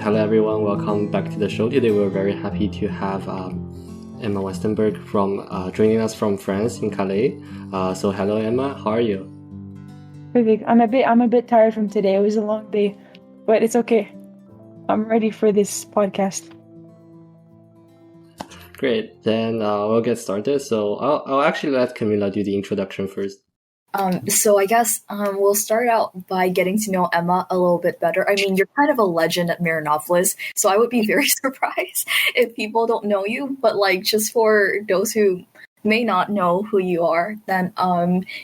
hello everyone, welcome back to the show. Today we're very happy to have Emma Westenberg from joining us from France in Calais. So hello Emma, how are you? Perfect. I'm a bit tired from today. It was a long day, but it's okay. I'm ready for this podcast. Great, then we'll get started. So I'll actually let Camila do the introduction first. So I guess we'll start out by getting to know Emma a little bit better. I mean, you're kind of a legend at Marianopolis, so I would be very surprised if people don't know you. But like, just for those who may not know who you are, then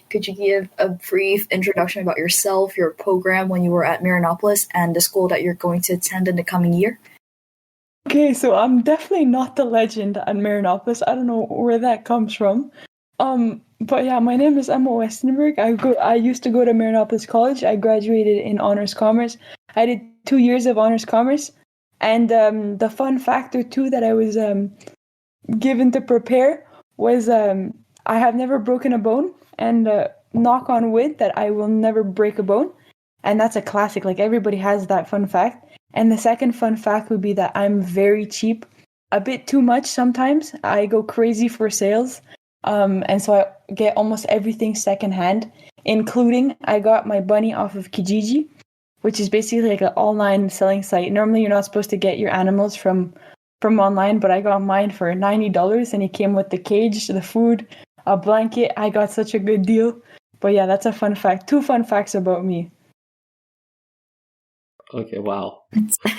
could you give a brief introduction about yourself, your program when you were at Marianopolis, and the school that you're going to attend in the coming year? Okay, so I'm definitely not the legend at Marianopolis. I don't know where that comes from. But yeah, my name is Emma Westenberg. I used to go to Marianopolis College. I graduated in Honors Commerce. I did 2 years of Honors Commerce. And the fun factor too that I was given to prepare was I have never broken a bone, and knock on wood that I will never break a bone. And that's a classic. Like, everybody has that fun fact. And the second fun fact would be that I'm very cheap, a bit too much sometimes. I go crazy for sales. And so I get almost everything secondhand, including I got my bunny off of Kijiji, which is basically like an online selling site. Normally you're not supposed to get your animals from online, but I got mine for $90 and he came with the cage, the food, a blanket. I got such a good deal. But yeah, that's a fun fact. 2 fun facts about me. Okay, wow.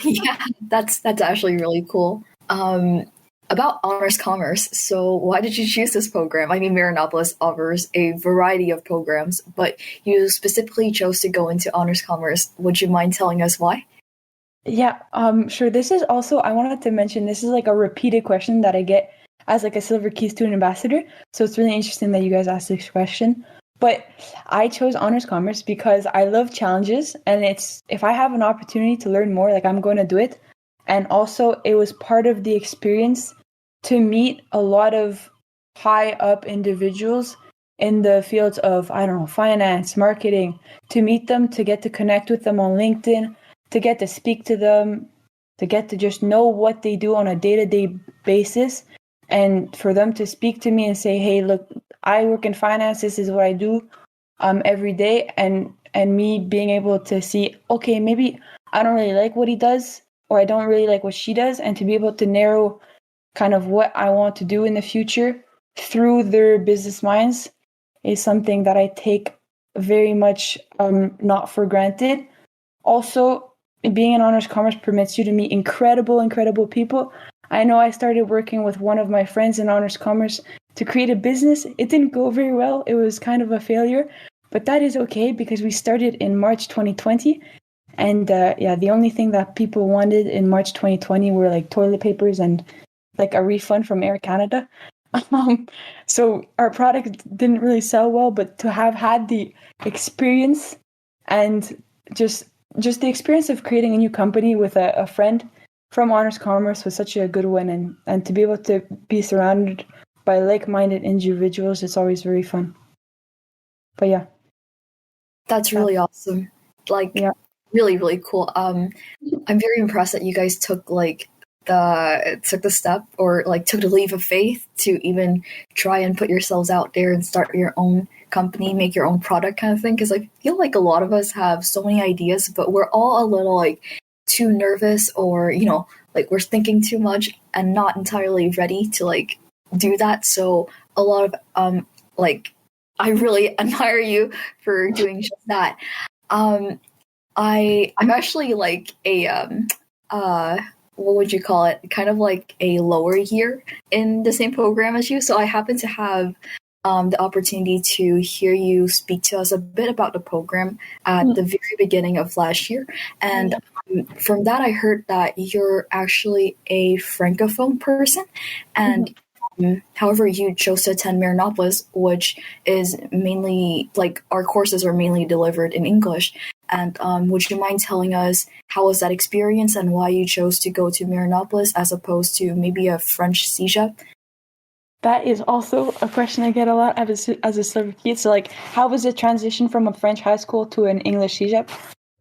Yeah, that's actually really cool. About Honors Commerce, so why did you choose this program? I mean, Marianopolis offers a variety of programs, but you specifically chose to go into Honors Commerce. Would you mind telling us why? Yeah, sure. This is also, I wanted to mention, this is like a repeated question that I get as like a Silver Key student ambassador. So it's really interesting that you guys asked this question. But I chose Honors Commerce because I love challenges, and it's, if I have an opportunity to learn more, like, I'm going to do it. And also it was part of the experience to meet a lot of high up individuals in the fields of, I don't know, finance, marketing, to meet them, to get to connect with them on LinkedIn, to get to speak to them, to get to just know what they do on a day-to-day basis. And for them to speak to me and say, hey, look, I work in finance, this is what I do every day. And me being able to see, okay, maybe I don't really like what he does, or I don't really like what she does, and to be able to narrow kind of what I want to do in the future through their business minds is something that I take very much not for granted. Also, being in Honors Commerce permits you to meet incredible people. I know I started working with one of my friends in Honors Commerce to create a business. It didn't go very well. It was kind of a failure, but that is okay because we started in March 2020. And the only thing that people wanted in March 2020 were like toilet papers and like a refund from Air Canada. So our product didn't really sell well, but to have had the experience and just the experience of creating a new company with a friend from Honors Commerce was such a good one. And to be able to be surrounded by like-minded individuals, it's always very fun. But yeah. That's really awesome. Like, yeah. Really cool. I'm very impressed that you guys took the step, or like took the leap of faith to even try and put yourselves out there and start your own company, make your own product kind of thing. Because I feel like a lot of us have so many ideas, but we're all a little like too nervous, or like we're thinking too much and not entirely ready to like do that. So a lot of I really admire you for doing just that. I'm actually like a what would you call it? Kind of like a lower year in the same program as you. So I happen to have the opportunity to hear you speak to us a bit about the program at the very beginning of last year. And from that, I heard that you're actually a Francophone person. And however, you chose to attend Marianopolis, which is mainly, like, our courses are mainly delivered in English. And would you mind telling us how was that experience and why you chose to go to Marianopolis as opposed to maybe a French CEGEP? That is also a question I get a lot as a Silver Key. So, like, how was the transition from a French high school to an English CEGEP?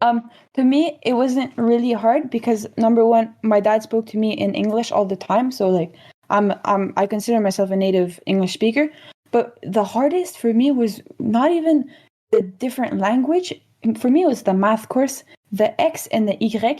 To me, it wasn't really hard because number one, my dad spoke to me in English all the time, so like I consider myself a native English speaker. But the hardest for me was not even the different language. For me, it was the math course, the X and the Y.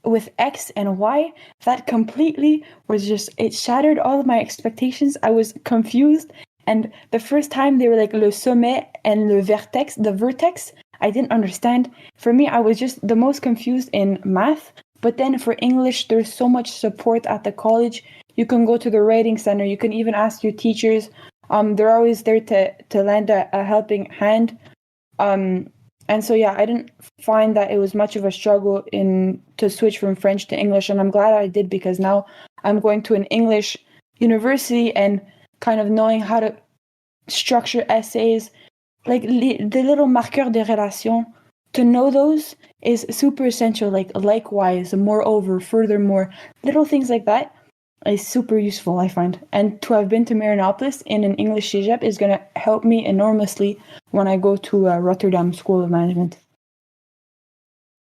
With X and Y, that completely was just, it shattered all of my expectations. I was confused. And the first time they were like le sommet and le vertex, the vertex, I didn't understand. For me, I was just the most confused in math. But then for English, there's so much support at the college. You can go to the writing center. You can even ask your teachers. They're always there to lend a helping hand. And so, yeah, I didn't find that it was much of a struggle to switch from French to English. And I'm glad I did, because now I'm going to an English university and kind of knowing how to structure essays, like the little marqueurs de relation, to know those is super essential. Like likewise, moreover, furthermore, little things like that is super useful, I find. And to have been to Marianopolis in an English cégep is going to help me enormously when I go to Rotterdam School of Management.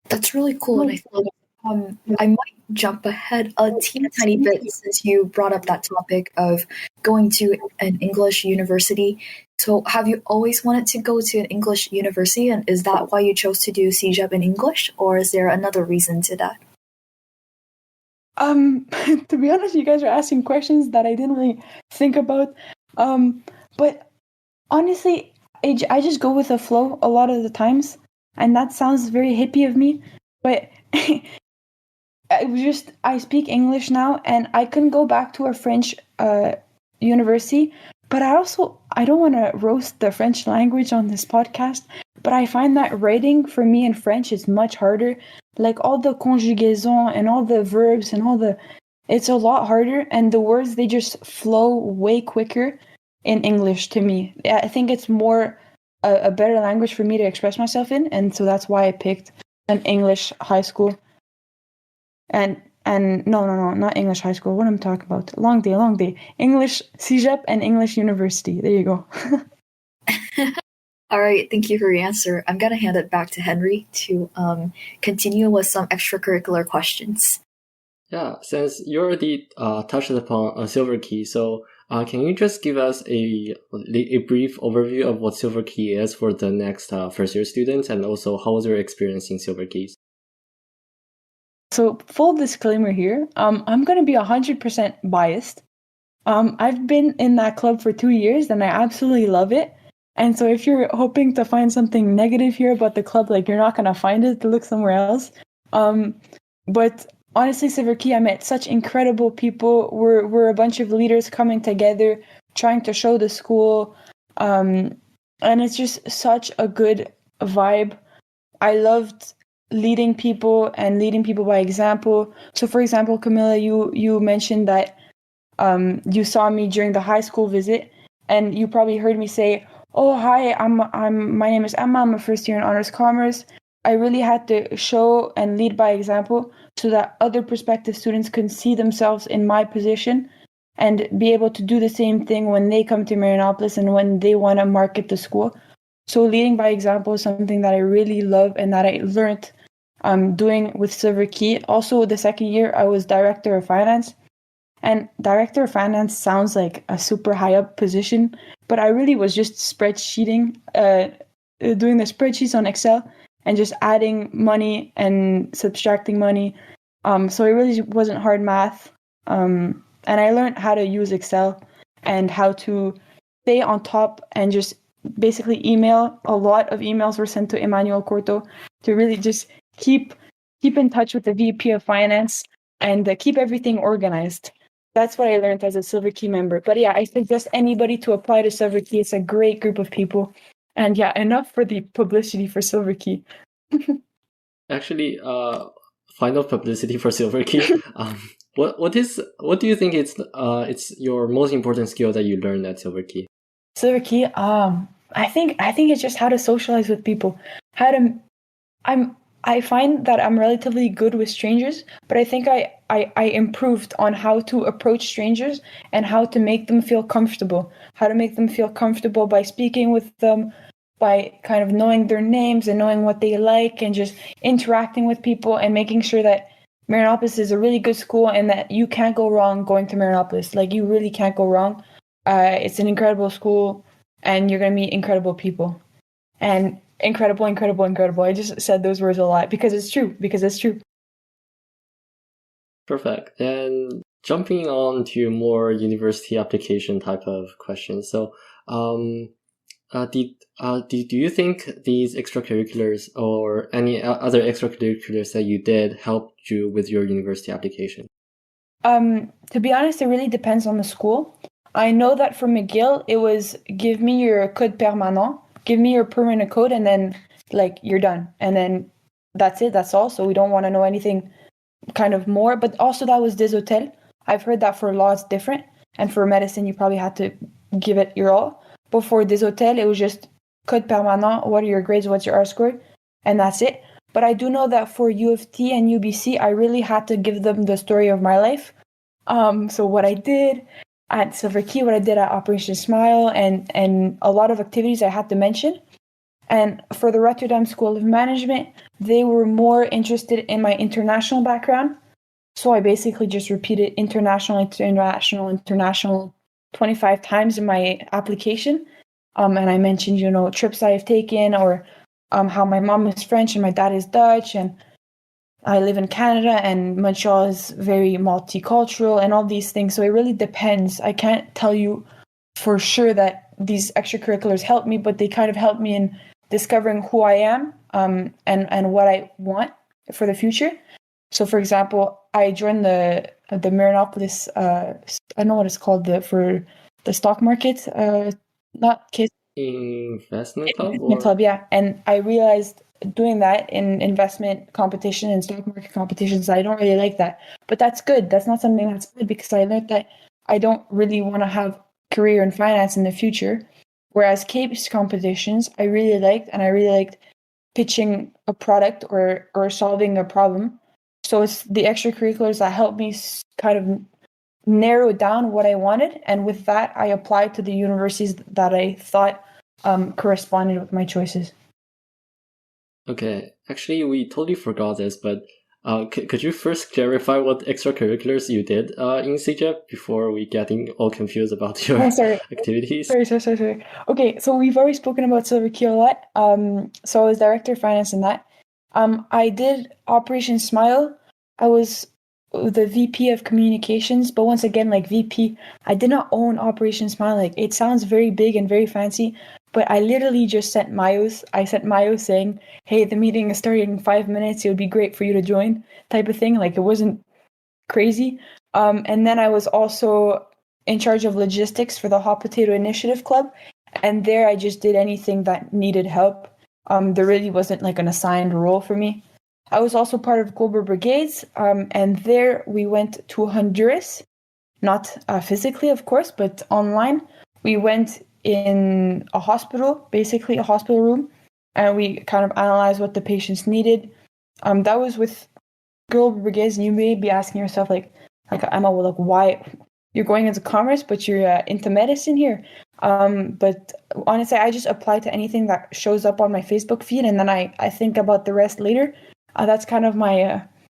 That's really cool. And I think I might jump ahead a tiny bit since you brought up that topic of going to an English university. So have you always wanted to go to an English university? And is that why you chose to do CEGEP in English? Or is there another reason to that? To be honest, you guys are asking questions that I didn't really think about. But honestly, I just go with the flow a lot of the times. And that sounds very hippie of me. But I speak English now, and I can go back to a French university. But I don't want to roast the French language on this podcast, but I find that writing for me in French is much harder. Like all the conjugaison and all the verbs and it's a lot harder, and the words, they just flow way quicker in English to me. I think it's more a better language for me to express myself in, and so that's why I picked an English high school. And no, not English high school. What am I talking about? Long day. English CEGEP and English University. There you go. All right, thank you for your answer. I'm going to hand it back to Henry to continue with some extracurricular questions. Yeah, since you already touched upon Silver Key, so can you just give us a brief overview of what Silver Key is for the next first year students, and also how was your experience in Silver Keys? So, full disclaimer here, I'm going to be 100% biased. I've been in that club for 2 years, and I absolutely love it. And so if you're hoping to find something negative here about the club, like, you're not going to find it, to look somewhere else. But honestly, Silver Key, I met such incredible people. We're a bunch of leaders coming together, trying to show the school. And it's just such a good vibe. I loved leading people and leading people by example. So, for example, Camilla, you mentioned that you saw me during the high school visit, and you probably heard me say, "Oh, hi, my name is Emma. I'm a first year in honors commerce." I really had to show and lead by example so that other prospective students can see themselves in my position and be able to do the same thing when they come to Marianopolis and when they want to market the school. So leading by example is something that I really love and that I learned doing with Silver Key. Also, the second year, I was director of finance. And director of finance sounds like a super high up position, but I really was just spreadsheeting, doing the spreadsheets on Excel and just adding money and subtracting money. So it really wasn't hard math. And I learned how to use Excel and how to stay on top and just basically email. A lot of emails were sent to Emmanuel Corto to really just keep in touch with the VP of finance and keep everything organized. That's what I learned as a Silver Key member. But yeah, I suggest anybody to apply to Silver Key. It's a great group of people. And yeah, enough for the publicity for Silver Key. Actually, final publicity for Silver Key. What do you think it's your most important skill that you learned at Silver Key? Silver Key, I think it's just how to socialize with people. I find that I'm relatively good with strangers, but I think I improved on how to approach strangers and how to make them feel comfortable. How to make them feel comfortable by speaking with them, by kind of knowing their names and knowing what they like and just interacting with people and making sure that Marianopolis is a really good school and that you can't go wrong going to Marianopolis. Like, you really can't go wrong. It's an incredible school and you're going to meet incredible people. And incredible. I just said those words a lot because it's true. Perfect. And jumping on to more university application type of questions. So, do you think these extracurriculars or any other extracurriculars that you did helped you with your university application? To be honest, it really depends on the school. I know that for McGill, it was give me your code permanent, give me your permanent code, and then like you're done. And then that's it, that's all. So we don't want to know anything kind of more. But also that was des hôtels. I've heard that for law it's different. And for medicine, you probably had to give it your all. But for des hôtels, it was just code permanent, what are your grades, what's your R score, and that's it. But I do know that for U of T and UBC, I really had to give them the story of my life. So what I did at Silver Key, what I did at Operation Smile, and a lot of activities I had to mention. And for the Rotterdam School of Management, they were more interested in my international background. So I basically just repeated international 25 times in my application. And I mentioned, trips I've taken or how my mom is French and my dad is Dutch and I live in Canada and Montreal is very multicultural and all these things. So it really depends. I can't tell you for sure that these extracurriculars helped me, but they kind of helped me in discovering who I am and what I want for the future. So, for example, I joined the Marianopolis, I don't know what it's called, for the stock market, not KISS. Investment club? Investment club, yeah. And I realized doing that in investment competition and stock market competitions, I don't really like that. But that's good. That's not something that's good because I learned that I don't really want to have career in finance in the future. Whereas CAPES competitions, I really liked pitching a product or solving a problem. So it's the extracurriculars that helped me kind of narrow down what I wanted. And with that, I applied to the universities that I thought corresponded with my choices. Okay. Actually, we totally forgot this, but could you first clarify what extracurriculars you did in CJEP before we getting all confused about your activities? Sorry. Okay, so we've already spoken about Silver Key a lot. So I was director of finance in that. I did Operation Smile. I was the VP of communications, but once again, like VP, I did not own Operation Smile. Like, it sounds very big and very fancy, but I literally just sent Mayos. I sent Mayos saying, hey, the meeting is starting in 5 minutes. It would be great for you to join, type of thing. Like, it wasn't crazy. And then I was also in charge of logistics for the Hot Potato Initiative Club. And there I just did anything that needed help. There really wasn't like an assigned role for me. I was also part of Global Brigades, and there we went to Honduras, not physically, of course, but online. We went in a hospital, basically a hospital room, and we kind of analyzed what the patients needed. That was with Global Brigades, and you may be asking yourself, like Emma, well, like, why you're going into commerce, but you're into medicine here? But honestly, I just apply to anything that shows up on my Facebook feed, and then I think about the rest later. That's kind of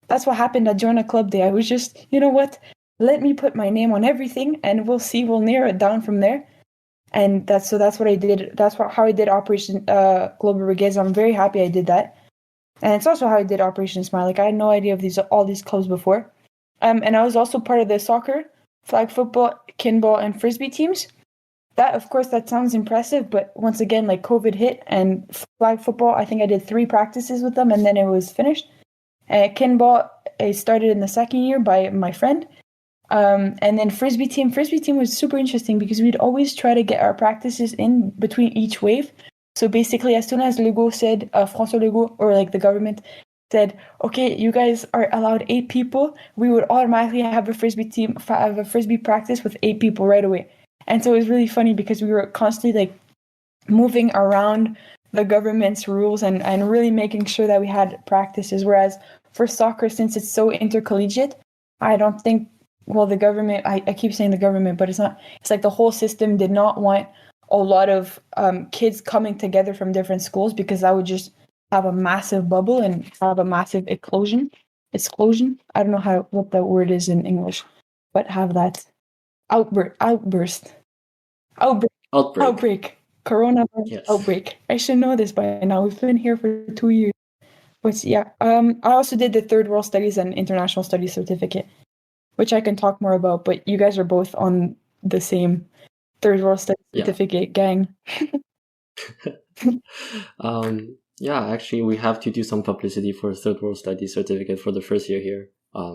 that's what happened at Join a Club Day. I was just, you know what, let me put my name on everything and we'll narrow it down from there. And that's what I did. That's how I did Operation Global Brigades. I'm very happy I did that. And it's also how I did Operation Smile. Like, I had no idea of all these clubs before. And I was also part of the soccer, flag football, kinball, and frisbee teams. That, of course, that sounds impressive, but once again, like, COVID hit, and flag football, I think I did 3 practices with them, and then it was finished. Kinball, I started in the second year by my friend. And then frisbee team was super interesting because we'd always try to get our practices in between each wave. So basically, as soon as Legault said, François Legault, or like the government said, okay, you guys are allowed 8 people, we would automatically have a frisbee practice with 8 people right away. And so it was really funny because we were constantly like moving around the government's rules and really making sure that we had practices. Whereas for soccer, since it's so intercollegiate, I don't think, well, the government, I keep saying the government, but it's not, it's like the whole system did not want a lot of kids coming together from different schools, because that would just have a massive bubble and have a massive explosion. I don't know what the word is in English, but have that outburst. Outbreak. Coronavirus Yes. outbreak. I should know this by now. We've been here for 2 years. But yeah, I also did the Third World Studies and International Studies certificate, which I can talk more about. But you guys are both on the same Third World Studies certificate gang. Yeah, actually, we have to do some publicity for Third World Studies certificate for the first year here.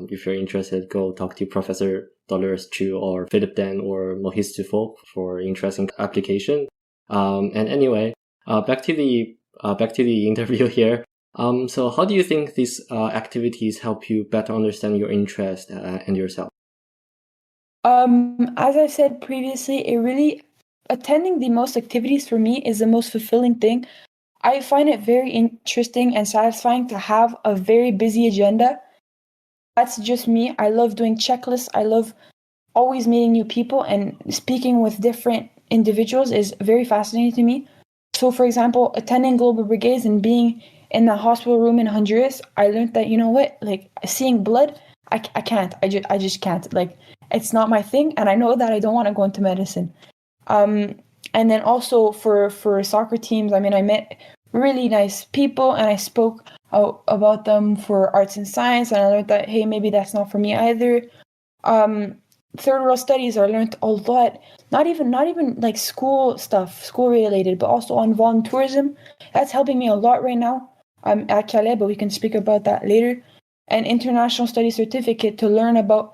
If you're interested, go talk to Professor Dolores Chu or Philip Dan or Mohis Tufo for interesting application. And anyway, back to the interview here. So how do you think these activities help you better understand your interest and yourself? As I said previously, attending the most activities for me is the most fulfilling thing. I find it very interesting and satisfying to have a very busy agenda. That's just me. I love doing checklists. I love always meeting new people, and speaking with different individuals is very fascinating to me. So, for example, attending Global Brigades and being in the hospital room in Honduras, I learned that, you know what, like seeing blood, I can't. I just can't. Like, it's not my thing, and I know that I don't want to go into medicine. And then also for soccer teams, I mean, I met really nice people and I spoke about them for arts and science, and I learned that, hey, maybe that's not for me either. Third world studies, I learned a lot, not even like school related, but also on volunteerism. That's helping me a lot right now. I'm at Calais, but we can speak about that later. An international studies certificate to learn about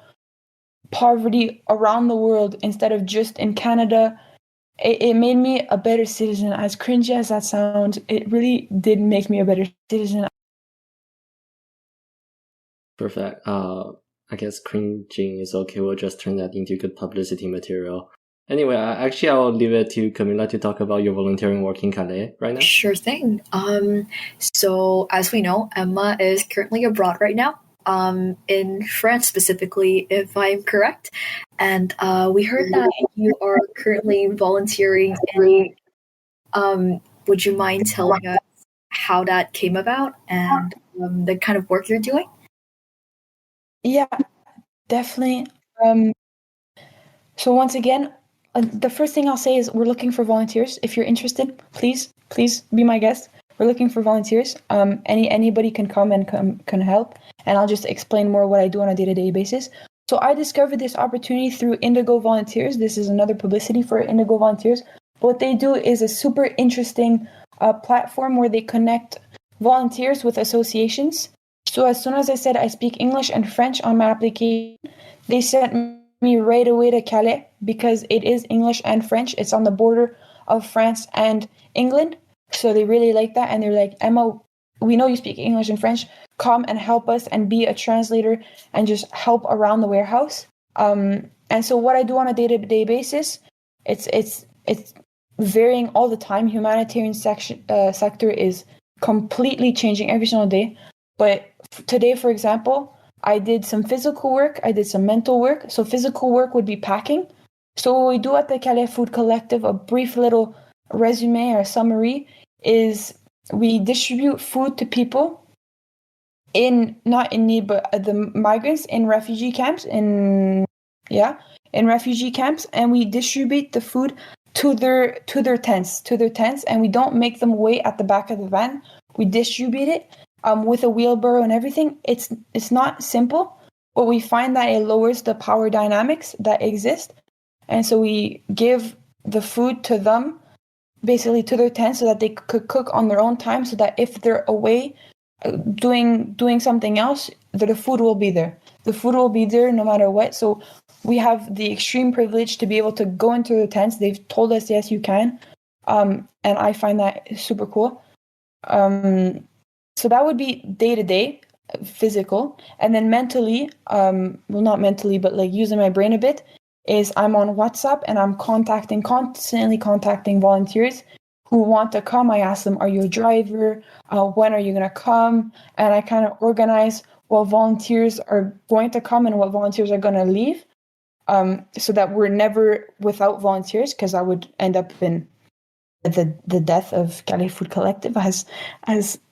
poverty around the world instead of just in Canada. It made me a better citizen. As cringy as that sounds, it really did make me a better citizen. Perfect. I guess cringing is okay. We'll just turn that into good publicity material. Anyway, actually, I will leave it to Camila to talk about your volunteering work in Calais right now. Sure thing. So as we know, Emma is currently abroad right now. In France specifically, if I'm correct. And we heard that you are currently volunteering in, would you mind telling us how that came about and the kind of work you're doing? Yeah, definitely. So once again, the first thing I'll say is we're looking for volunteers. If you're interested, please be my guest. We're looking for volunteers. Anybody can come and can help. And I'll just explain more what I do on a day-to-day basis. So I discovered this opportunity through Indigo Volunteers. This is another publicity for Indigo Volunteers. What they do is a super interesting platform where they connect volunteers with associations. So as soon as I said I speak English and French on my application, they sent me right away to Calais because it is English and French. It's on the border of France and England. So they really like that. And they're like, Emma, we know you speak English and French. Come and help us and be a translator and just help around the warehouse. And so what I do on a day-to-day basis, it's varying all the time. Humanitarian sector is completely changing every single day. But today, for example, I did some physical work. I did some mental work. So physical work would be packing. So what we do at the Calais Food Collective, a brief little resume or summary, is we distribute food to people not in need, but the migrants in refugee camps, in refugee camps, and we distribute the food to their tents, and we don't make them wait at the back of the van. We distribute it with a wheelbarrow and everything. It's not simple, but we find that it lowers the power dynamics that exist, and so we give the food to them, basically to their tents, so that they could cook on their own time, so that if they're away doing something else, the food will be there. The food will be there no matter what. So we have the extreme privilege to be able to go into the tents. They've told us, yes, you can. And I find that super cool. So that would be day-to-day, physical. And then mentally, well, not mentally, but like using my brain a bit, is I'm on WhatsApp and I'm constantly contacting volunteers who want to come. I ask them, are you a driver? When are you going to come? And I kind of organize what volunteers are going to come and what volunteers are going to leave. so that we're never without volunteers, because I would end up in the death of Calais Food Collective, as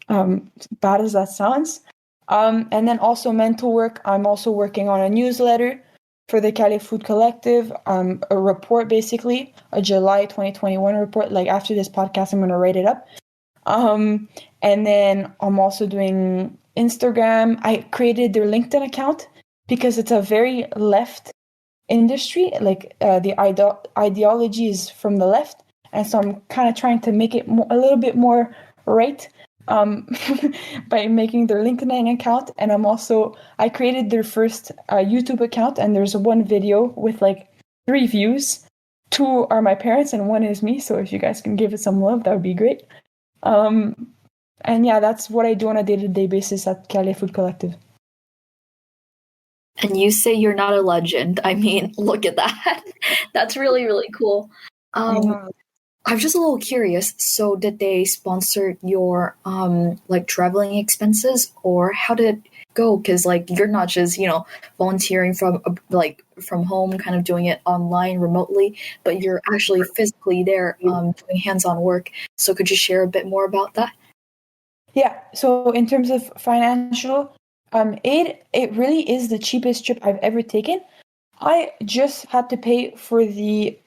bad as that sounds. And then also mental work. I'm also working on a newsletter for the Calais Food Collective, a report, basically, a July 2021 report. Like after this podcast, I'm going to write it up. And then I'm also doing Instagram. I created their LinkedIn account because it's a very left industry. Like the ideology is from the left. And so I'm kind of trying to make it a little bit more right by making their LinkedIn account. And I created their first YouTube account, and there's one video with like 3 views. 2 are my parents and 1 is me. So if you guys can give it some love, that would be great. And yeah, that's what I do on a day-to-day basis at Calais Food Collective. And you say you're not a legend. I mean, look at that. That's really, really cool. I'm just a little curious. So did they sponsor your like traveling expenses, or how did it go? Because like you're not just, volunteering from home, kind of doing it online remotely, but you're actually physically there doing hands-on work. So could you share a bit more about that? Yeah. So in terms of financial aid, it really is the cheapest trip I've ever taken. I just had to pay for the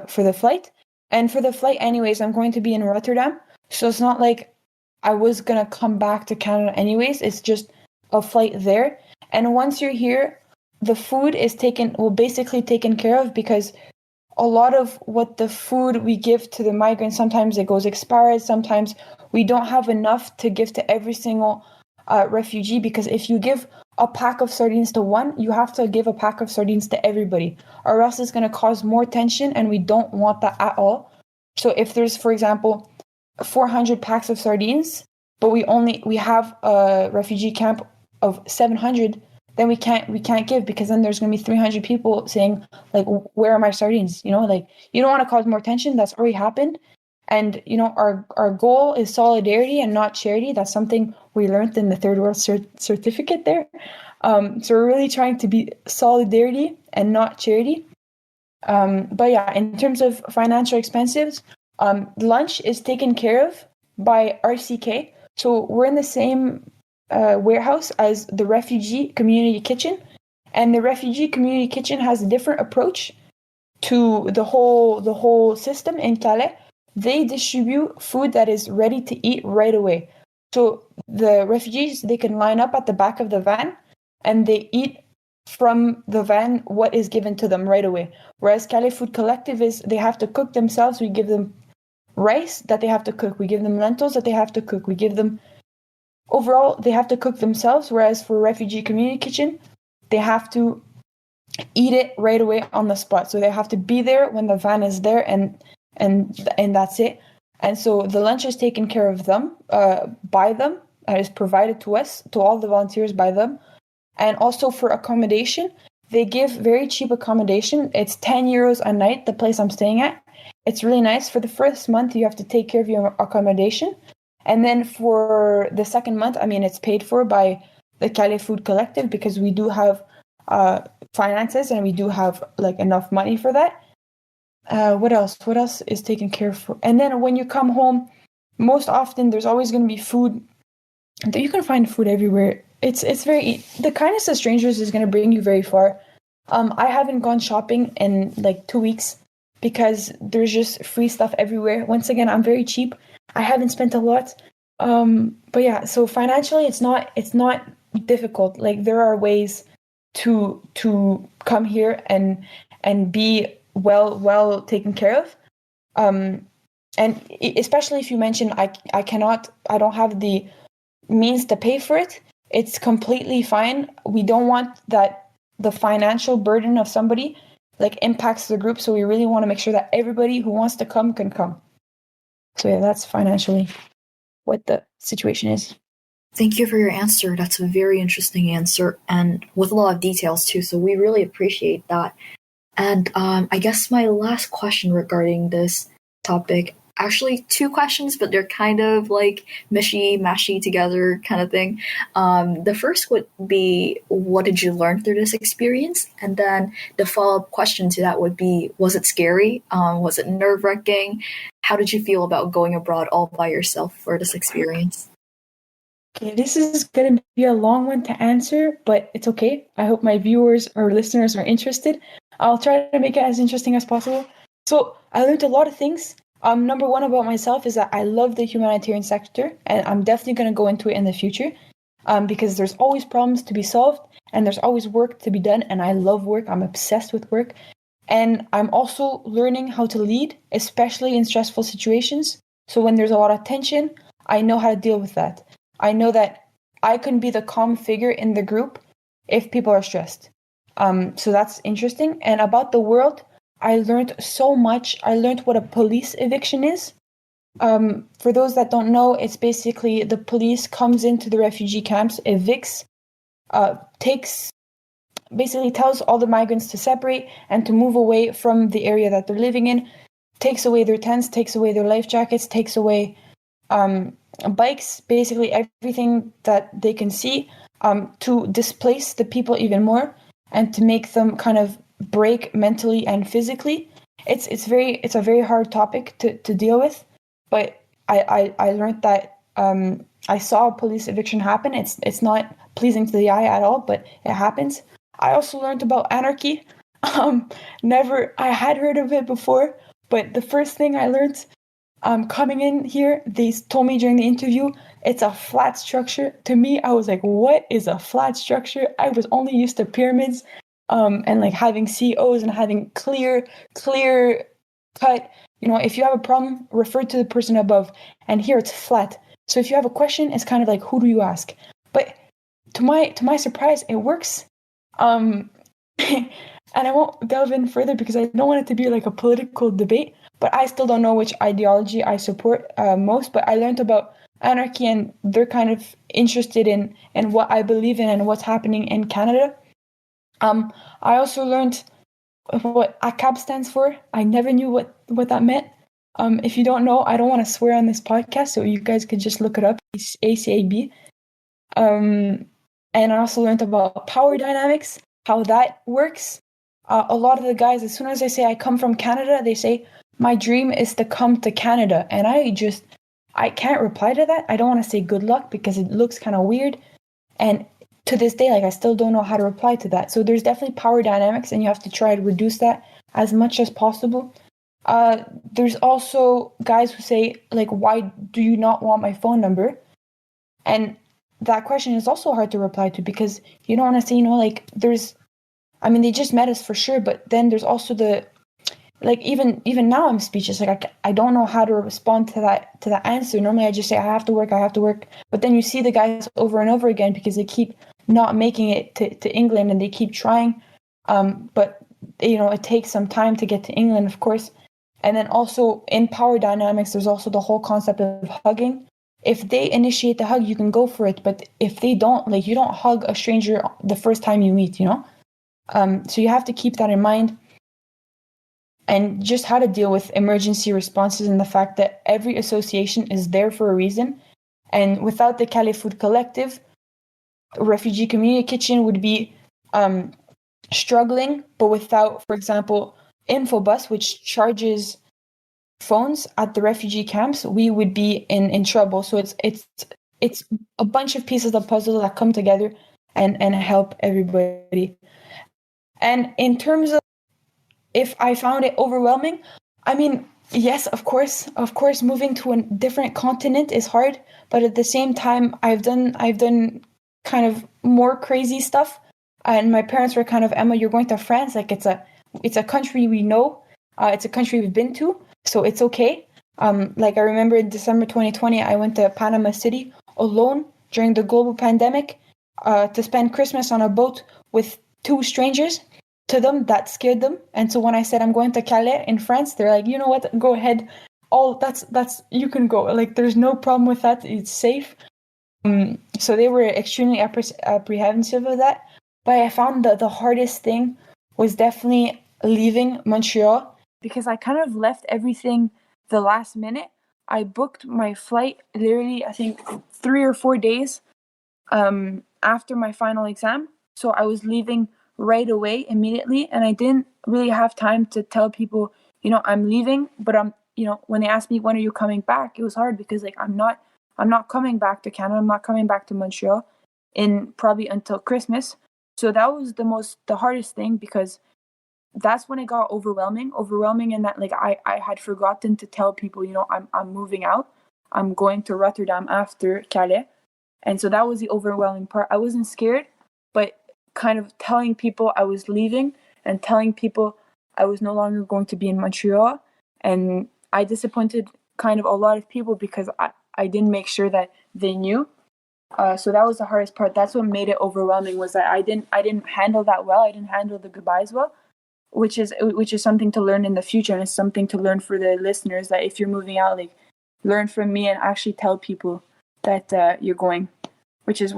flight. And for the flight anyways, I'm going to be in Rotterdam. So it's not like I was going to come back to Canada anyways. It's just a flight there. And once you're here, the food is basically taken care of, because a lot of what the food we give to the migrants, sometimes it goes expired. Sometimes we don't have enough to give to every single refugee, because if you give a pack of sardines to one, you have to give a pack of sardines to everybody, or else it's going to cause more tension, and we don't want that at all. So if there's, for example, 400 packs of sardines, but we have a refugee camp of 700, then we can't give, because then there's going to be 300 people saying like, where are my sardines? Like, you don't want to cause more tension. That's already happened. And, our goal is solidarity and not charity. That's something we learned in the Third World certificate there. So we're really trying to be solidarity and not charity. But yeah, in terms of financial expenses, lunch is taken care of by RCK. So we're in the same warehouse as the Refugee Community Kitchen. And the Refugee Community Kitchen has a different approach to the whole system in Calais. They distribute food that is ready to eat right away. So the refugees, they can line up at the back of the van and they eat from the van what is given to them right away. Whereas Calais Food Collective they have to cook themselves. We give them rice that they have to cook. We give them lentils that they have to cook. We give them, overall, they have to cook themselves. Whereas for Refugee Community Kitchen, they have to eat it right away on the spot. So they have to be there when the van is there, and that's it. And so the lunch is taken care of by them, and is provided to us, to all the volunteers, by them. And also for accommodation, they give very cheap accommodation. It's 10 euros a night, the place I'm staying at. It's really nice. For the first month, you have to take care of your accommodation. And then for the second month, it's paid for by the Calais Food Collective, because we do have finances and we do have like enough money for that. What else is taken care of? And then when you come home, most often there's always going to be food. You can find food everywhere. It's very, the kindness of strangers is going to bring you very far. I haven't gone shopping in like 2 weeks because there's just free stuff everywhere. Once again, I'm very cheap. I haven't spent a lot. But yeah, so financially it's not difficult. Like, there are ways to come here and be well taken care of. And especially if you mention I don't have the means to pay for it, it's completely fine. We don't want that the financial burden of somebody like impacts the group, so we really want to make sure that everybody who wants to come can come. So yeah, that's financially what the situation is. Thank you for your answer. That's a very interesting answer, and with a lot of details too, so we really appreciate that. And I guess my last question regarding this topic actually two questions, but they're kind of like mashy together kind of thing. The first would be, what did you learn through this experience? And then the follow-up question to that would be, was it scary? Was it nerve-wracking? How did you feel about going abroad all by yourself for this experience? Okay, this is going to be a long one to answer, but it's okay. I hope my viewers or listeners are interested. I'll try to make it as interesting as possible. So I learned a lot of things. Number one about myself is that I love the humanitarian sector, and I'm definitely going to go into it in the future, because there's always problems to be solved, and there's always work to be done, and I love work. I'm obsessed with work. And I'm also learning how to lead, especially in stressful situations. So when there's a lot of tension, I know how to deal with that. I know that I can be the calm figure in the group if people are stressed. So that's interesting. And about the world, I learned so much. I learned what a police eviction is. For those that don't know, it's basically the police comes into the refugee camps, evicts, tells all the migrants to separate and to move away from the area that they're living in, takes away their tents, takes away their life jackets, takes away bikes, basically everything that they can see, to displace the people even more and to make them kind of break mentally and physically. It's a very hard topic to deal with, but I learned that I saw a police eviction happen. It's not pleasing to the eye at all, but it happens. I also learned about anarchy. I had heard of it before, but the first thing I learned coming in here, they told me during the interview, it's a flat structure. To me, I was like, what is a flat structure? I was only used to pyramids, and like having COs and having clear cut, if you have a problem, refer to the person above. And here it's flat. So if you have a question, it's kind of like, who do you ask? But to my surprise, it works. And I won't delve in further because I don't want it to be like a political debate, but I still don't know which ideology I support most. But I learned about anarchy, and they're kind of interested in what I believe in and what's happening in Canada. I also learned what ACAB stands for. I never knew what that meant. If you don't know, I don't want to swear on this podcast, so you guys could just look it up. It's ACAB. And I also learned about power dynamics, how that works. A lot of the guys, as soon as I say I come from Canada, they say, my dream is to come to Canada. And I can't reply to that. I don't want to say good luck because it looks kind of weird. And to this day, I still don't know how to reply to that. So there's definitely power dynamics, and you have to try to reduce that as much as possible. There's also guys who say, why do you not want my phone number? And that question is also hard to reply to because you don't want to say, they just met us for sure, but then there's also even now I'm speechless. I don't know how to respond to that answer. Normally I just say I have to work, but then you see the guys over and over again because they keep not making it to England, and they keep trying, but it takes some time to get to England, of course. And then also in power dynamics, there's also the whole concept of hugging. If they initiate the hug, you can go for it, but if they don't, you don't hug a stranger the first time you meet, so you have to keep that in mind. And just how to deal with emergency responses, and the fact that every association is there for a reason. And without the Calais Food Collective, Refugee Community Kitchen would be struggling. But without, for example, Infobus, which charges phones at the refugee camps, we would be in trouble. So it's a bunch of pieces of the puzzle that come together and help everybody. And in terms of if I found it overwhelming, yes, of course, moving to a different continent is hard, but at the same time, I've done kind of more crazy stuff, and my parents were kind of, Emma, you're going to France, it's a country we know, it's a country we've been to, so it's okay. I remember in December 2020, I went to Panama City alone during the global pandemic to spend Christmas on a boat with two strangers. To them, that scared them. And so when I said I'm going to Calais in France, they're like, you know what, go ahead. That's you can go. There's no problem with that. It's safe. So they were extremely apprehensive of that. But I found that the hardest thing was definitely leaving Montreal, because I kind of left everything the last minute. I booked my flight literally, I think, 3 or 4 days after my final exam. So I was leaving right away, immediately, and I didn't really have time to tell people, I'm leaving, but when they asked me when are you coming back, it was hard because like I'm not coming back to Canada, I'm not coming back to Montreal in probably until Christmas. So that was the hardest thing, because that's when it got overwhelming in that like I had forgotten to tell people, I'm moving out. I'm going to Rotterdam after Calais. And so that was the overwhelming part. I wasn't scared, but kind of telling people I was leaving and telling people I was no longer going to be in Montreal. And I disappointed kind of a lot of people because I didn't make sure that they knew. So that was the hardest part. That's what made it overwhelming, was that I didn't handle that well. I didn't handle the goodbyes well, which is something to learn in the future, and it's something to learn for the listeners, that if you're moving out, like, learn from me and actually tell people that you're going, which is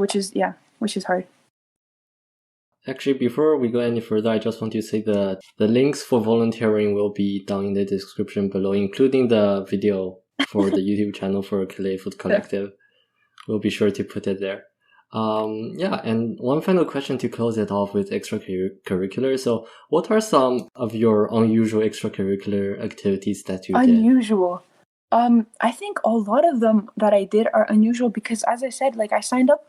hard. Actually, before we go any further, I just want to say the links for volunteering will be down in the description below, including the video for the YouTube channel for Calais Food Collective. We'll be sure to put it there. And one final question to close it off with extracurricular. So what are some of your unusual extracurricular activities that you did? Unusual. I think a lot of them that I did are unusual because, as I said, like I signed up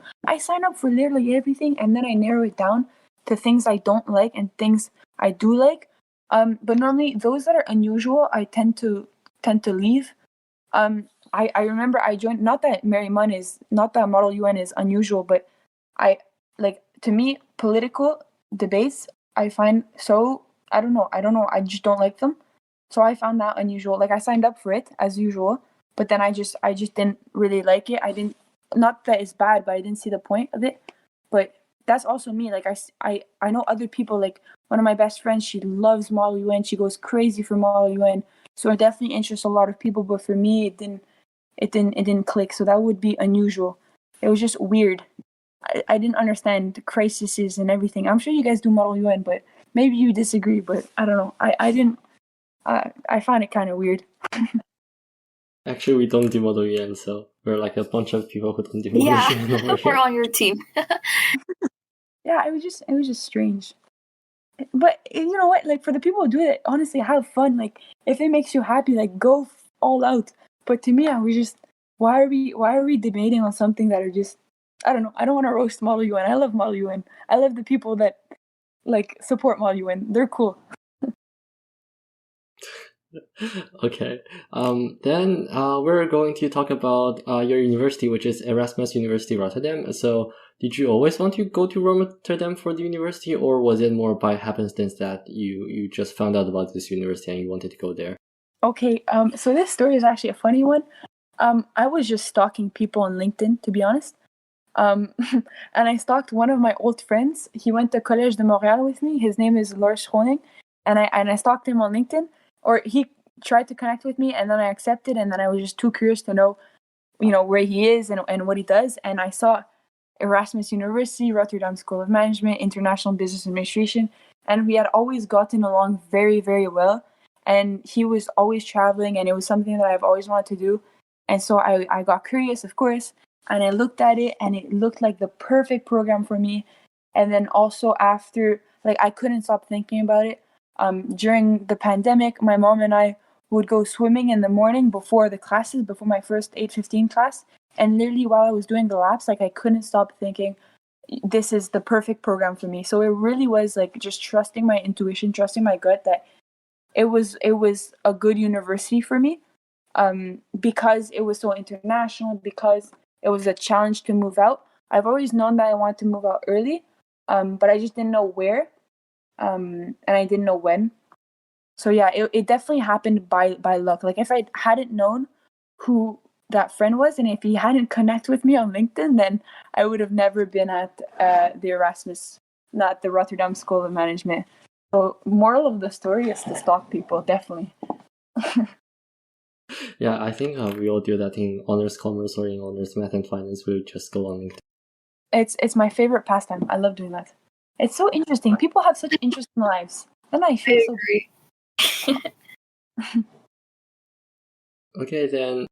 for literally everything, and then I narrow it down to things I don't like and things I do like. But normally those that are unusual, I tend to leave. I remember I joined, not that Model UN is unusual, but to me, political debates, I find so, I don't know, I just don't like them. So I found that unusual. Like, I signed up for it as usual, but then I just didn't really like it. Not that it's bad, but I didn't see the point of it. But that's also me. Like, I know other people, like one of my best friends, she loves Model UN. She goes crazy for Model UN. So it definitely interests a lot of people, but for me, it didn't click. So that would be unusual. It was just weird. I didn't understand the crises and everything. I'm sure you guys do Model UN, but maybe you disagree. But I don't know. I didn't. I find it kind of weird. Actually, we don't do Model UN, so we're like a bunch of people who don't do Model UN over here. We're on your team. Yeah, it was just strange. But you know what? Like, for the people who do it, honestly, have fun. Like, if it makes you happy, like, go all out. But to me, I was just, why are we debating on something that are just, I don't know. I don't want to roast Model UN. I love Model UN. I love the people that like support Model UN. They're cool. Okay. Then we're going to talk about your university, which is Erasmus University Rotterdam. So did you always want to go to Rotterdam for the university, or was it more by happenstance that you just found out about this university and you wanted to go there? Okay, so this story is actually a funny one. I was just stalking people on LinkedIn, to be honest. And I stalked one of my old friends. He went to Collège de Montréal with me. His name is Lars Schoning. And I stalked him on LinkedIn. Or he tried to connect with me, and then I accepted, and then I was just too curious to know, where he is and what he does. And I saw Erasmus University, Rotterdam School of Management, International Business Administration, and we had always gotten along very, very well. And he was always traveling, and it was something that I've always wanted to do. And so I got curious, of course, and I looked at it, and it looked like the perfect program for me. And then also after, like, I couldn't stop thinking about it. During the pandemic, my mom and I would go swimming in the morning before the classes, before my first 8:15 class. And literally while I was doing the laps, like, I couldn't stop thinking, this is the perfect program for me. So it really was like just trusting my intuition, trusting my gut that it was a good university for me, because it was so international, because it was a challenge to move out. I've always known that I wanted to move out early, but I just didn't know where. And I didn't know when. So yeah, it definitely happened by luck. Like, if I hadn't known who that friend was, and if he hadn't connected with me on LinkedIn, then I would have never been at the Erasmus, not the Rotterdam School of Management. So moral of the story is to stalk people, definitely. Yeah, I think we all do that in honors commerce or in honors math and finance. We just go on LinkedIn. It's my favorite pastime. I love doing that. It's so interesting. People have such interesting lives. And I feel so agree. Okay, then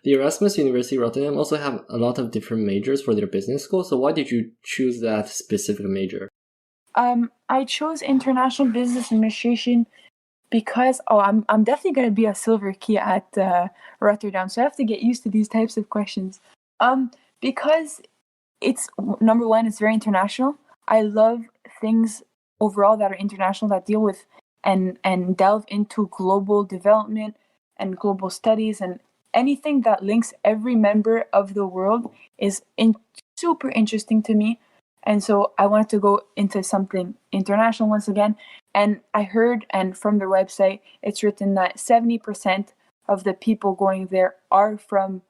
the Erasmus University Rotterdam also have a lot of different majors for their business school. So why did you choose that specific major? I chose international business administration because I'm definitely gonna be a silver key at Rotterdam, so I have to get used to these types of questions. Because it's number one, it's very international. I love things overall that are international that deal with and delve into global development and global studies, and anything that links every member of the world is super interesting to me. And so I wanted to go into something international once again. And I heard, and from their website, it's written that 70% of the people going there are from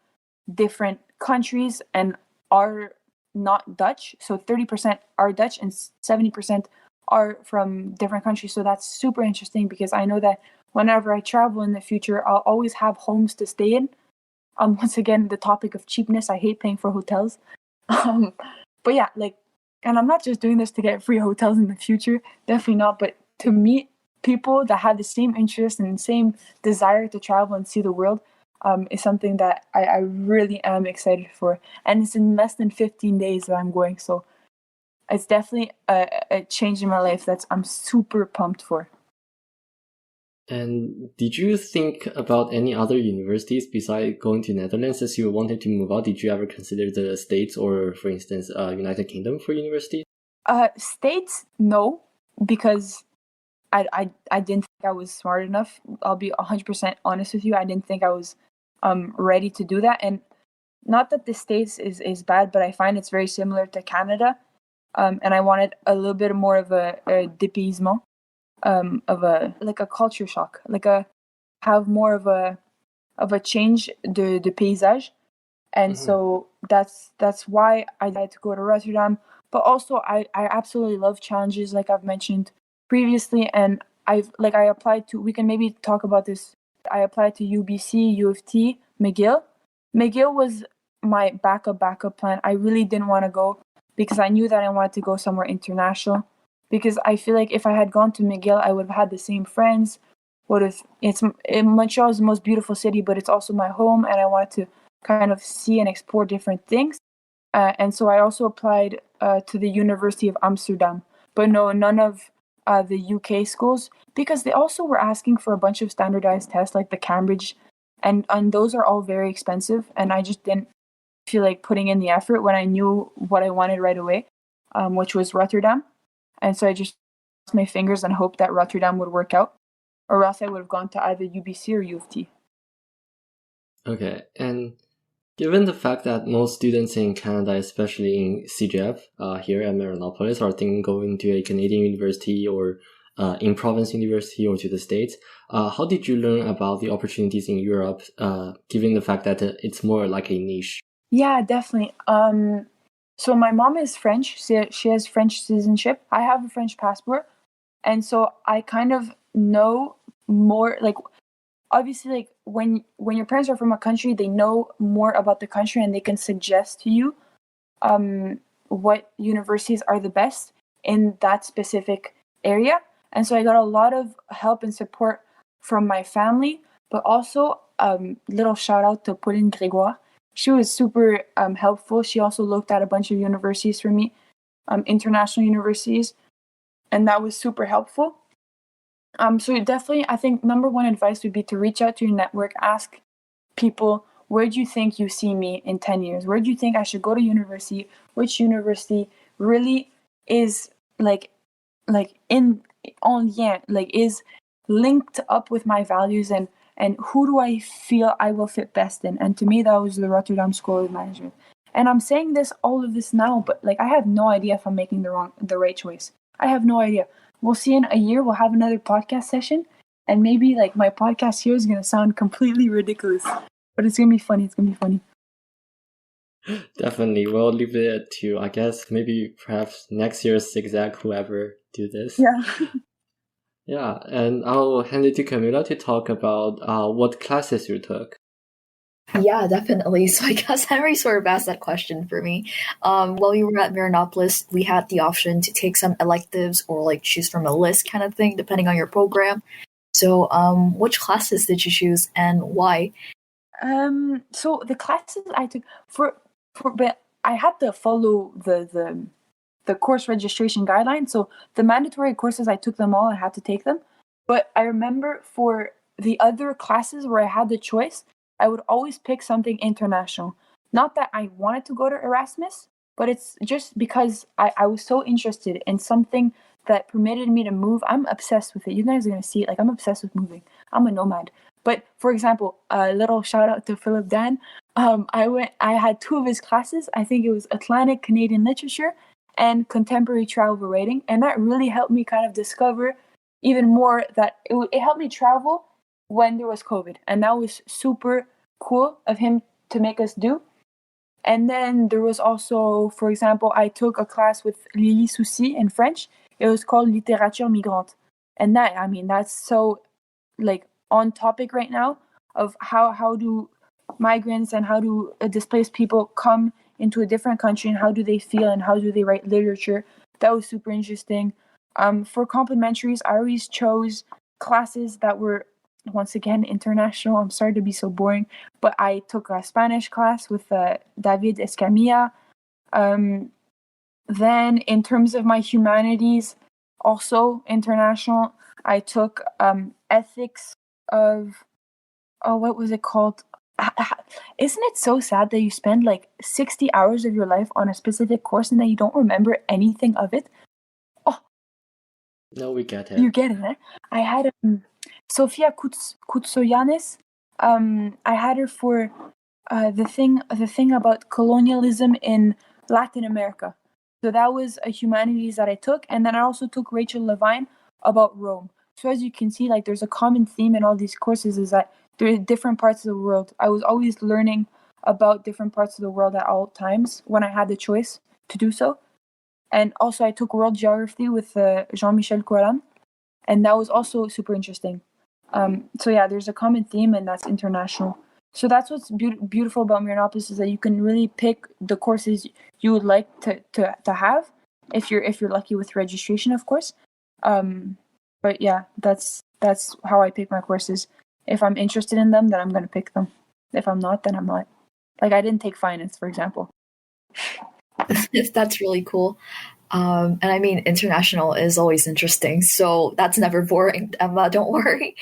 different countries and are not Dutch. So 30% are Dutch and 70% are from different countries. So that's super interesting because I know that whenever I travel in the future, I'll always have homes to stay in. Once again, the topic of cheapness, I hate paying for hotels. But yeah, like, and I'm not just doing this to get free hotels in the future, definitely not, but to meet people that have the same interest and same desire to travel and see the world is something that I really am excited for. And it's in less than 15 days that I'm going, so it's definitely a change in my life that I'm super pumped for. And did you think about any other universities besides going to Netherlands as you wanted to move out? Did you ever consider the States or, for instance, United Kingdom for university? States, no, because I didn't think I was smart enough. I'll be 100% honest with you. I didn't think I was ready to do that. And not that the States is bad, but I find it's very similar to Canada. And I wanted a little bit more of a dépaysement. Of a culture shock, have more of a change de paysage, and so that's why I decided to go to Rotterdam. But also I absolutely love challenges, like I've mentioned previously, and I applied to. We can maybe talk about this. I applied to UBC, U of T, McGill. McGill was my backup plan. I really didn't want to go because I knew that I wanted to go somewhere international. Because I feel like if I had gone to McGill, I would have had the same friends. Montreal is the most beautiful city, but it's also my home, and I wanted to kind of see and explore different things. And so I also applied to the University of Amsterdam, but no, none of the UK schools, because they also were asking for a bunch of standardized tests like the Cambridge, and those are all very expensive, and I just didn't feel like putting in the effort when I knew what I wanted right away, which was Rotterdam. And so I just crossed my fingers and hoped that Rotterdam would work out, or else I would have gone to either UBC or U of T. Okay, and given the fact that most students in Canada, especially in CGF, here at Marianopolis, are thinking going to a Canadian university or in-province university or to the States, how did you learn about the opportunities in Europe, given the fact that it's more like a niche? Yeah, definitely. So my mom is French. She has French citizenship. I have a French passport. And so I kind of know more, like, obviously, like, when your parents are from a country, they know more about the country and they can suggest to you what universities are the best in that specific area. And so I got a lot of help and support from my family, but also little shout out to Pauline Grégoire. She was super helpful. She also looked at a bunch of universities for me, international universities, and that was super helpful. So definitely, I think number one advice would be to reach out to your network, ask people, where do you think you see me in 10 years? Where do you think I should go to university? Which university really is in lien, is linked up with my values, and who do I feel I will fit best in? And to me, that was the Rotterdam School of Management. And I'm saying all of this now, but I have no idea if I'm making the right choice. I have no idea. We'll see in a year. We'll have another podcast session, and maybe my podcast here is gonna sound completely ridiculous, but it's gonna be funny. It's gonna be funny. Definitely. We'll leave it to, I guess, maybe perhaps next year's zigzag, whoever do this. Yeah. Yeah, and I'll hand it to Camila to talk about what classes you took. Yeah, definitely. So I guess Henry sort of asked that question for me. While we were at Marianopolis, we had the option to take some electives or choose from a list kind of thing, depending on your program. So which classes did you choose and why? So the classes I took but I had to follow the course registration guidelines. So the mandatory courses, I took them all. I had to take them. But I remember for the other classes where I had the choice, I would always pick something international. Not that I wanted to go to Erasmus, but it's just because I was so interested in something that permitted me to move. I'm obsessed with it. You guys are going to see it. Like, I'm obsessed with moving. I'm a nomad. But for example, a little shout out to Philip Dan. I had two of his classes. I think it was Atlantic Canadian Literature and Contemporary Travel Writing. And that really helped me kind of discover even more that it helped me travel when there was COVID. And that was super cool of him to make us do. And then there was also, for example, I took a class with Lily Soucy in French. It was called Littérature Migrante. And that, I mean, that's so like on topic right now of how do migrants and how do displaced people come into a different country and how do they feel and how do they write literature. That was super interesting. For complementaries, I always chose classes that were, once again, international. I'm sorry to be so boring, but I took a Spanish class with David Escamilla. Then in terms of my humanities, also international, I took ethics of, what was it called? Isn't it so sad that you spend like 60 hours of your life on a specific course and that you don't remember anything of it? Oh, No, we get it. you get it, eh? I had Sofia Koutsoyanis. I had her for the thing about colonialism in Latin America. So that was a humanities that I took, and then I also took Rachel Levine about Rome. So as you can see, like there's a common theme in all these courses is that there are different parts of the world. I was always learning about different parts of the world at all times when I had the choice to do so. And also I took world geography with Jean-Michel Coilan, and that was also super interesting. So yeah, there's a common theme, and that's international. So that's what's beautiful about Marianopolis is that you can really pick the courses you would like to have if you're lucky with registration, of course. But yeah, that's how I pick my courses. If I'm interested in them, then I'm going to pick them. If I'm not, then I'm not. Like, I didn't take finance, for example. That's really cool. And I mean, international is always interesting, so that's never boring, Emma, don't worry.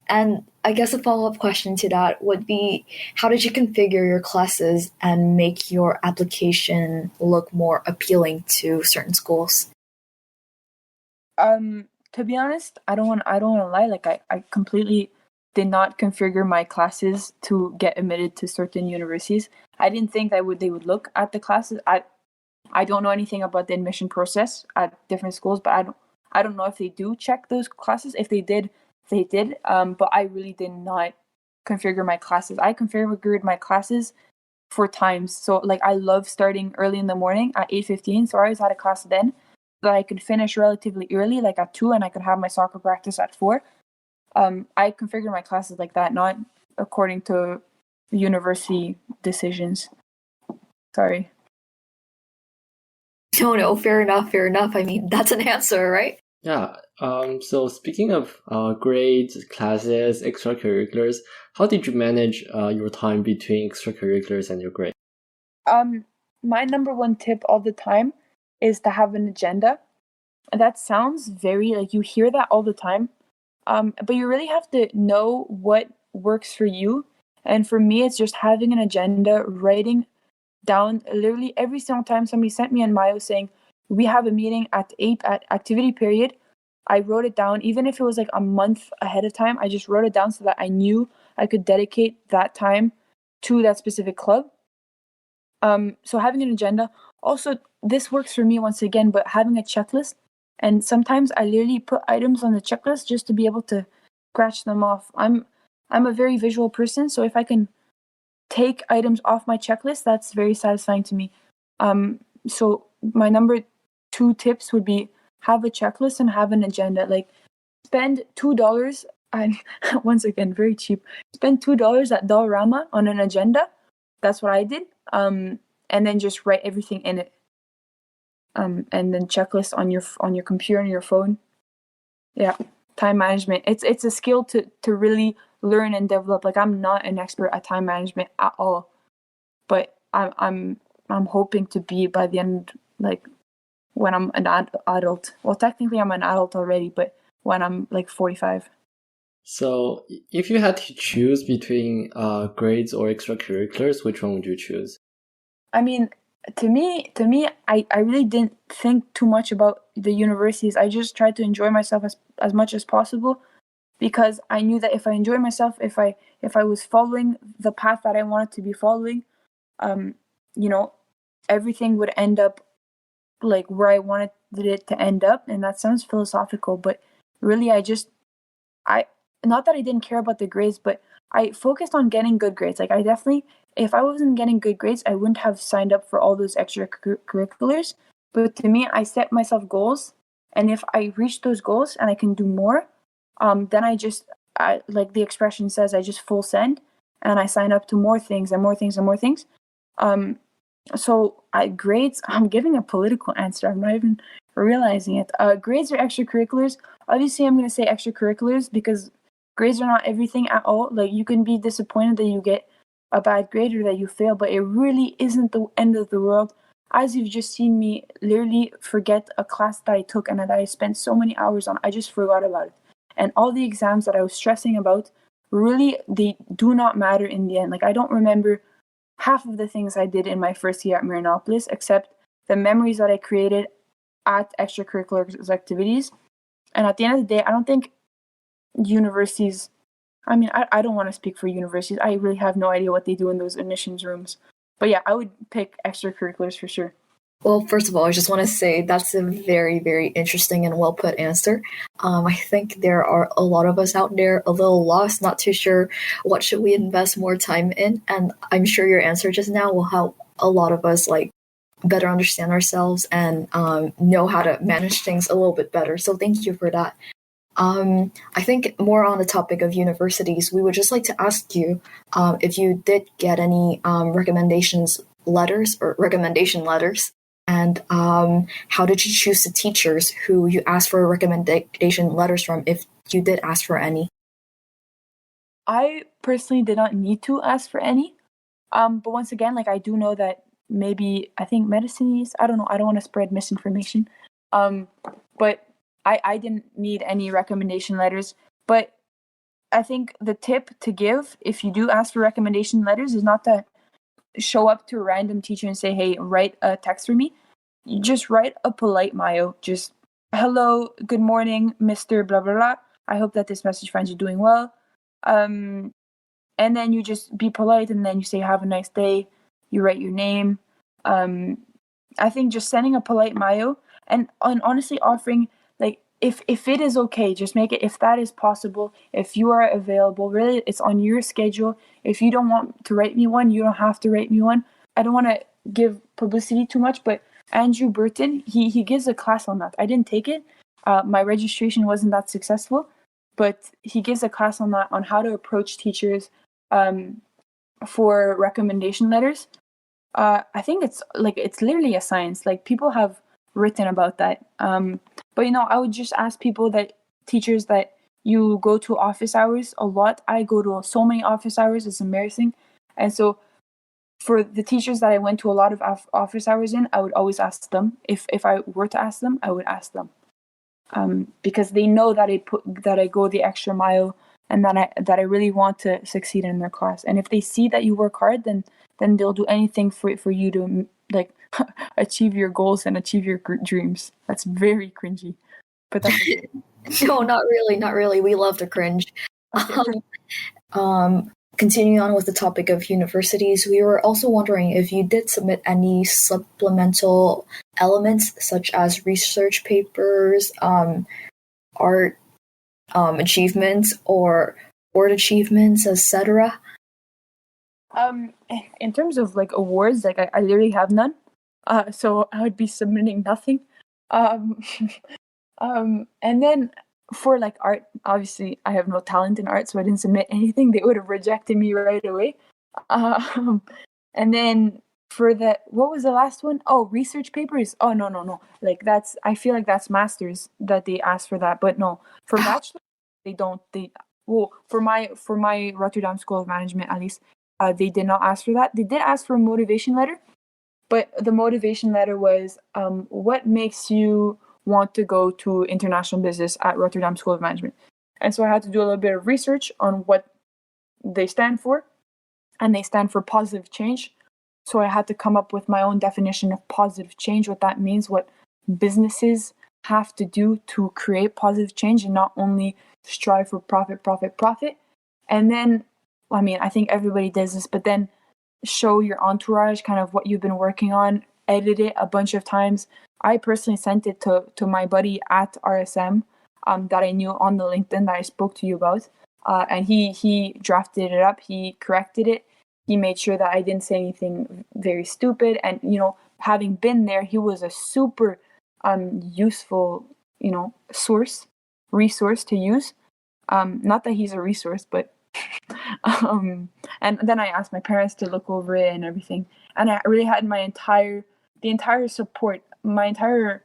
And I guess a follow-up question to that would be, how did you configure your classes and make your application look more appealing to certain schools? To be honest, I don't want to lie. Like, I completely did not configure my classes to get admitted to certain universities. I didn't think they would look at the classes. I don't know anything about the admission process at different schools, but I don't know if they do check those classes. If they did, they did. But I really did not configure my classes. I configured my classes for times. So like I love starting early in the morning at 8:15. So I always had a class then that I could finish relatively early, like at 2, and I could have my soccer practice at 4. I configured my classes like that, not according to university decisions. Sorry. No, fair enough, fair enough. I mean, that's an answer, right? Yeah. So speaking of grades, classes, extracurriculars, how did you manage your time between extracurriculars and your grades? My number one tip all the time is to have an agenda. And that sounds very like you hear that all the time. But you really have to know what works for you. And for me, it's just having an agenda, writing down literally every single time somebody sent me an mail saying, we have a meeting at 8 at activity period. I wrote it down, even if it was like a month ahead of time, I just wrote it down so that I knew I could dedicate that time to that specific club. So having an agenda. Also, this works for me once again, but having a checklist. And sometimes I literally put items on the checklist just to be able to scratch them off. I'm a very visual person, so if I can take items off my checklist, that's very satisfying to me. So my number 2 tips would be have a checklist and have an agenda. Like spend $2 and once again very cheap. Spend $2 at Dollarama on an agenda. That's what I did. And then just write everything in it. And then checklist on your computer and your phone. Yeah, time management. It's a skill to really learn and develop. Like, I'm not an expert at time management at all, but I'm hoping to be by the end, like when I'm an adult. Well, technically I'm an adult already, but when I'm like 45. So if you had to choose between grades or extracurriculars, which one would you choose? I mean, to me, I really didn't think too much about the universities. I just tried to enjoy myself as much as possible, because I knew that if I enjoyed myself, if I was following the path that I wanted to be following, you know, everything would end up like where I wanted it to end up. And that sounds philosophical, but really I not that I didn't care about the grades, but I focused on getting good grades. Like, I definitely, if I wasn't getting good grades, I wouldn't have signed up for all those extracurriculars. But to me, I set myself goals, and if I reach those goals and I can do more, then I like the expression says, I just full send, and I sign up to more things and more things and more things. So grades, I'm giving a political answer. I'm not even realizing it. Grades or extracurriculars? Obviously, I'm going to say extracurriculars, because grades are not everything at all. Like, you can be disappointed that you get a bad grade or that you fail, but it really isn't the end of the world. As you've just seen me literally forget a class that I took and that I spent so many hours on, I just forgot about it. And all the exams that I was stressing about, really, they do not matter in the end. Like, I don't remember half of the things I did in my first year at Marianopolis, except the memories that I created at extracurricular activities. And at the end of the day, I don't think universities, I mean, I don't want to speak for universities. I really have no idea what they do in those admissions rooms. But yeah, I would pick extracurriculars for sure. Well, first of all, I just want to say that's a very, very interesting and well put answer. I think there are a lot of us out there a little lost, not too sure what should we invest more time in. And I'm sure your answer just now will help a lot of us like better understand ourselves and know how to manage things a little bit better. So thank you for that. I think more on the topic of universities, we would just like to ask you if you did get any recommendation letters, and how did you choose the teachers who you asked for recommendation letters from, if you did ask for any? I personally did not need to ask for any. But once again, like, I do know that maybe, I think medicine is, I don't know, I don't want to spread misinformation. But I didn't need any recommendation letters. But I think the tip to give, if you do ask for recommendation letters, is not to show up to a random teacher and say, hey, write a text for me. You just write a polite bio. Just, hello, good morning, Mr. blah, blah, blah. I hope that this message finds you doing well. And then you just be polite, and then you say, have a nice day. You write your name. I think just sending a polite bio and honestly offering, like, if it is okay, just make it, if that is possible, if you are available, really, it's on your schedule. If you don't want to write me one, you don't have to write me one. I don't want to give publicity too much, but Andrew Burton, he gives a class on that. I didn't take it. My registration wasn't that successful, but he gives a class on that, on how to approach teachers for recommendation letters. I think it's literally a science. Like, people have written about that. But I would just ask teachers that you go to office hours a lot. I go to so many office hours, it's embarrassing. And so for the teachers that I went to a lot of office hours in, I would always ask them. If I were to ask them, I would ask them. Because they know that I go the extra mile, and that I really want to succeed in their class. And if they see that you work hard, then they'll do anything for you to, like, achieve your goals and achieve your dreams. That's very cringy, but that's okay. No, not really. We love to cringe. Okay. Continuing on with the topic of universities, we were also wondering if you did submit any supplemental elements, such as research papers, art achievements, or board achievements, etc. In terms of, like, awards, like, I literally have none. So I would be submitting nothing. And then for, like, art, obviously I have no talent in art, so I didn't submit anything. They would have rejected me right away. And then for what was the last one? Oh, research papers. Oh, no. Like, I feel like that's masters that they ask for that, but no, for bachelor, they don't. well, for my Rotterdam School of Management, at least, they did not ask for that. They did ask for a motivation letter, but the motivation letter was, what makes you want to go to international business at Rotterdam School of Management? And so I had to do a little bit of research on what they stand for, and they stand for positive change. So I had to come up with my own definition of positive change, what that means, what businesses have to do to create positive change and not only strive for profit. And then, I think everybody does this, but then show your entourage kind of what you've been working on, edit it a bunch of times. I personally sent it to my buddy at RSM that I knew on the LinkedIn that I spoke to you about. And he drafted it up, he corrected it, he made sure that I didn't say anything very stupid. And, having been there, he was a super useful, resource to use. Not that he's a resource, but and then I asked my parents to look over it and everything. And I really had the entire support, my entire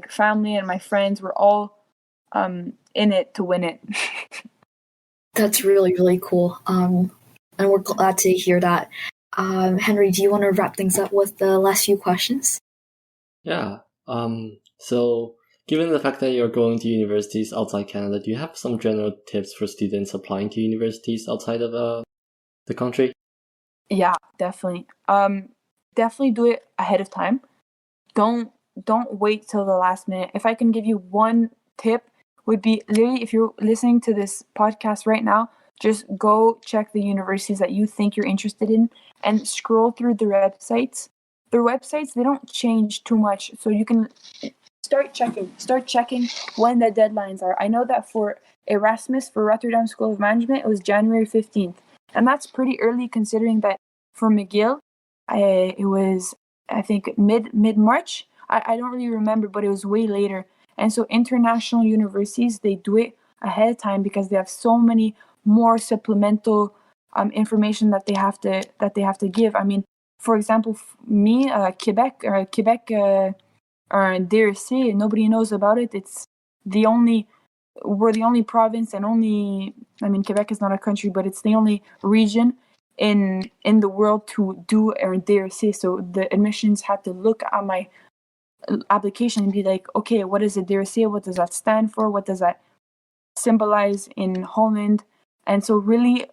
family and my friends were all in it to win it. That's really, really cool. And we're glad to hear that. Henry, do you want to wrap things up with the last few questions? Yeah. So given the fact that you're going to universities outside Canada, do you have some general tips for students applying to universities outside of the country? Yeah, definitely. Definitely do it ahead of time. Don't wait till the last minute. If I can give you one tip, would be literally, if you're listening to this podcast right now, just go check the universities that you think you're interested in and scroll through the websites. Their websites, they don't change too much, so you can start checking when the deadlines are. I know that for Erasmus, for Rotterdam School of Management, it was January 15th. And that's pretty early considering that for McGill, it was, I think, mid-March. I don't really remember, but it was way later. And so international universities, they do it ahead of time because they have so many more supplemental information that they have to give. For example, me, Quebec or DRC, nobody knows about it. We're the only province and Quebec is not a country, but it's the only region in the world to do a DRC. So the admissions had to look at my application and be like, okay, what is a DRC? What does that stand for? What does that symbolize in Holland? And so really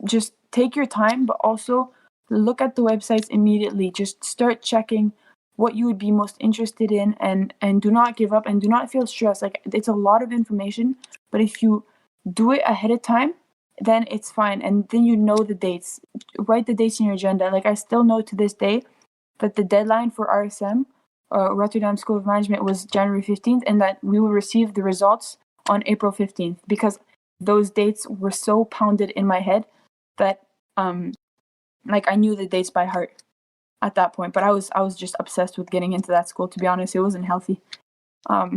just take your time, but also look at the websites immediately. Just start checking what you would be most interested in, and do not give up and do not feel stressed. It's a lot of information, but if you do it ahead of time, then it's fine. And then you know the dates. Write the dates in your agenda. I still know to this day that the deadline for RSM, Rotterdam School of Management, was January 15th, and that we will receive the results on April 15th, because those dates were so pounded in my head that I knew the dates by heart at that point. But I was just obsessed with getting into that school, to be honest. It wasn't healthy. So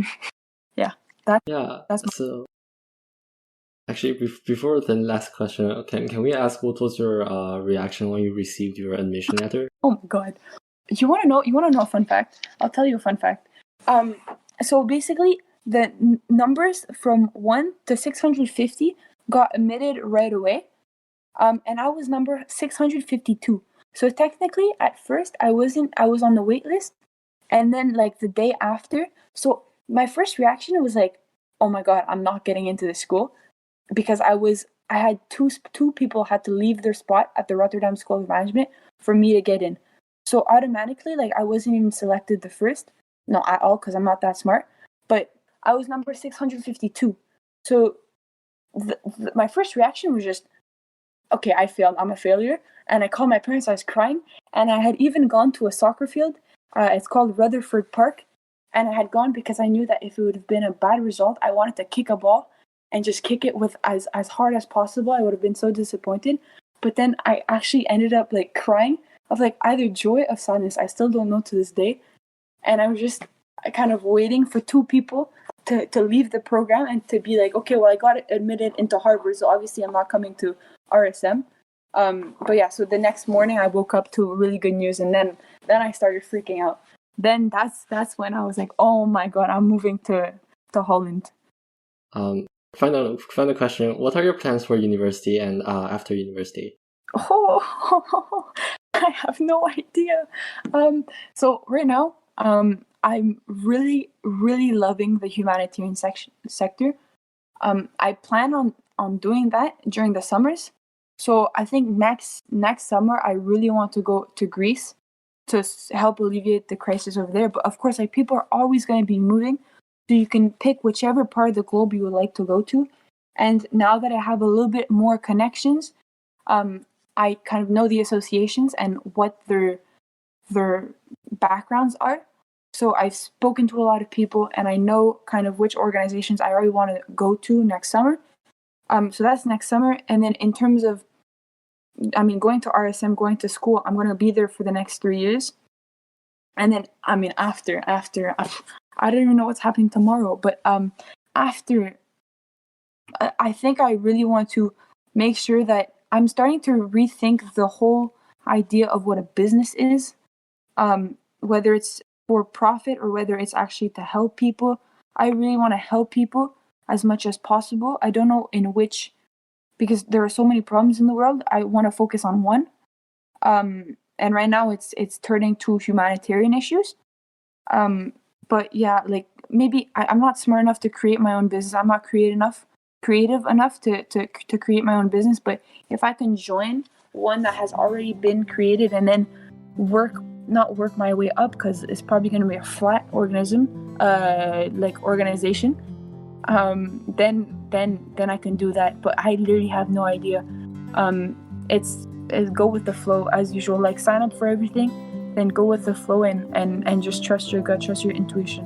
actually, before the last question, can we ask what was your reaction when you received your admission letter? Oh my god. You want to know a fun fact? I'll tell you a fun fact. So basically, the numbers from 1 to 650 got admitted right away. And I was number 652. So technically, at first, I was on the wait list. And then, the day after, so my first reaction was oh my god, I'm not getting into this school, because I had two people had to leave their spot at the Rotterdam School of Management for me to get in. So automatically, I wasn't even selected the first, not at all, because I'm not that smart. But I was number 652. So my first reaction was just, okay, I failed. I'm a failure. And I called my parents. I was crying. And I had even gone to a soccer field. It's called Rutherford Park. And I had gone because I knew that if it would have been a bad result, I wanted to kick a ball and just kick it with as hard as possible. I would have been so disappointed. But then I actually ended up crying of either joy or sadness. I still don't know to this day. And I was just kind of waiting for two people to leave the program and to be okay, well, I got admitted into Harvard, so obviously I'm not coming to RSM. But yeah, so the next morning I woke up to really good news, and then I started freaking out. Then that's when I was oh my god, I'm moving to Holland. Final question. What are your plans for university and after university? Oh, I have no idea. So right now, I'm really, really loving the humanitarian sector. I plan on doing that during the summers. So I think next summer I really want to go to Greece to help alleviate the crisis over there. But of course, like, people are always going to be moving, so you can pick whichever part of the globe you would like to go to. And now that I have a little bit more connections, I kind of know the associations and what their backgrounds are. So I've spoken to a lot of people, and I know kind of which organizations I already want to go to next summer. So that's next summer. And then in terms of, I mean, going to RSM, going to school, I'm going to be there for the next 3 years. And then, I mean, after, I don't even know what's happening tomorrow, but after, I think I really want to make sure that I'm starting to rethink the whole idea of what a business is, whether it's for profit or whether it's actually to help people. I really want to help people as much as possible. I don't know in which, because there are so many problems in the world. I want to focus on one. And right now it's turning to humanitarian issues. But yeah, like, maybe I'm not smart enough to create my own business. I'm not creative enough to create my own business. But if I can join one that has already been created and then not work my way up, because it's probably going to be a flat organization, then I can do that. But I literally have no idea. It's go with the flow as usual. Like, sign up for everything, then go with the flow and just trust your gut, trust your intuition.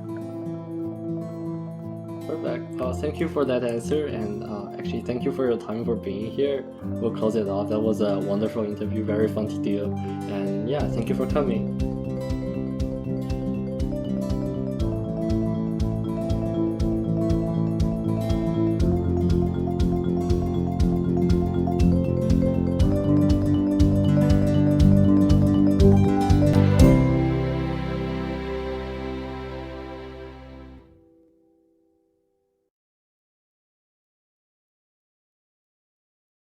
Perfect. Thank you for that answer, and actually thank you for your time for being here. We'll close it off. That was a wonderful interview, very fun to do, and yeah, thank you for coming.